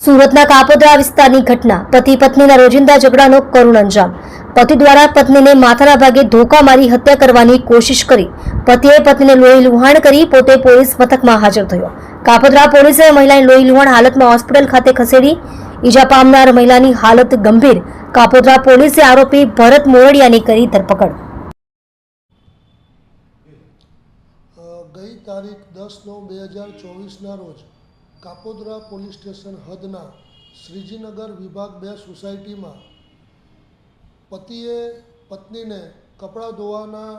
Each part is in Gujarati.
સુરતના કાપોદ્રા વિસ્તારની ઘટના પતિ પત્નીના રોજિંદા ઝઘડાનો કરુણ અંજામ। પતિ દ્વારા પત્નીને માથાના ભાગે ધોકા મારી હત્યા કરવાની કોશિશ કરી પતિએ પત્નીને લોહી લુહાણ કરી પોતે પોલીસ મથકમાં હાજર થયો। કાપોદ્રા પોલીસે મહિલાને લોહી લુહાણ હાલતમાં હોસ્પિટલ ખાતે ખસેડી। ઈજા પામનાર મહિલાની હાલત ગંભીર। કાપોદ્રા પોલીસે આરોપી ભરત મોરડિયાની કરી ધરપકડ। ગઈ તારીખ 10/9/2024ના રોજ કાપોદ્રા પોલીસ સ્ટેશન હદના શ્રીજીનગર વિભાગ 2 સોસાયટીમાં પતિએ પત્નીને કપડાં ધોવાના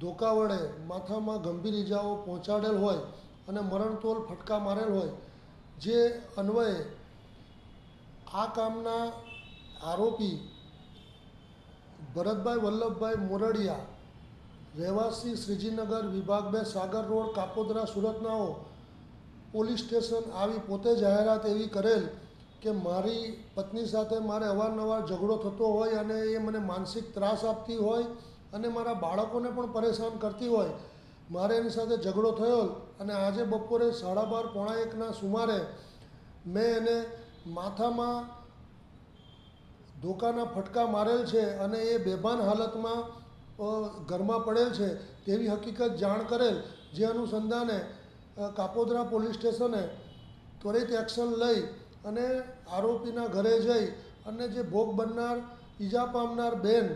ધોકા વડે માથામાં ગંભીર ઈજાઓ પહોંચાડેલ હોય અને મરણતોલ ફટકા મારેલ હોય, જે અન્વયે આ કામના આરોપી ભરતભાઈ વલ્લભભાઈ મોરડિયા, રહેવાસી શ્રીજીનગર વિભાગ 2 સાગર રોડ કાપોદ્રા સુરતનાઓ પોલીસ સ્ટેશન આવી પોતે જાહેરાત એવી કરેલ કે મારી પત્ની સાથે મારે અવારનવાર ઝઘડો થતો હોય અને એ મને માનસિક ત્રાસ આપતી હોય અને મારા બાળકોને પણ પરેશાન કરતી હોય। મારે એની સાથે ઝઘડો થયો અને આજે બપોરે 12:30 પોણા 1ના સુમારે મેં એને માથામાં ધોકાના ફટકા મારેલ છે અને એ બેભાન હાલતમાં ઘરમાં પડેલ છે તેવી હકીકત જાણ કરેલ, જે અનુસંધાને કાપોદ્રા પોલીસ સ્ટેશને ત્વરિત એક્શન લઈ અને આરોપીના ઘરે જઈ અને જે ભોગ બનનાર ઈજા પામનાર બેન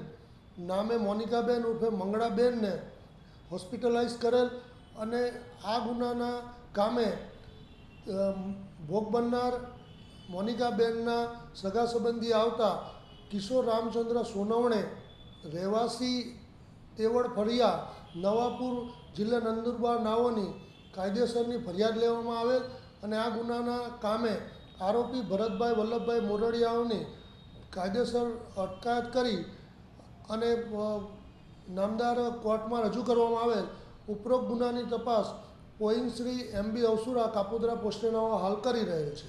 નામે મોનિકાબેન ઉર્ફે મંગળાબેનને હોસ્પિટલાઇઝ કરેલ અને આ ગુનાના કામે ભોગ બનનાર મોનિકાબેનના સગા સંબંધી આવતા કિશોર રામચંદ્ર સોનવણે, રહેવાસી તેવડ ફળિયા, નવાપુર, જિલ્લા નંદુરબાર નાઓની કાયદેસરની ફરિયાદ લેવામાં આવેલ અને આ ગુનાના કામે આરોપી ભરતભાઈ વલ્લભભાઈ મોરડિયાઓની કાયદેસર અટકાયત કરી અને નામદાર કોર્ટમાં રજૂ કરવામાં આવેલ। ઉપરોક્ત ગુનાની તપાસ point Shri MB અવસુરા Kapodra post નાઓ હાલ કરી રહેલ છે।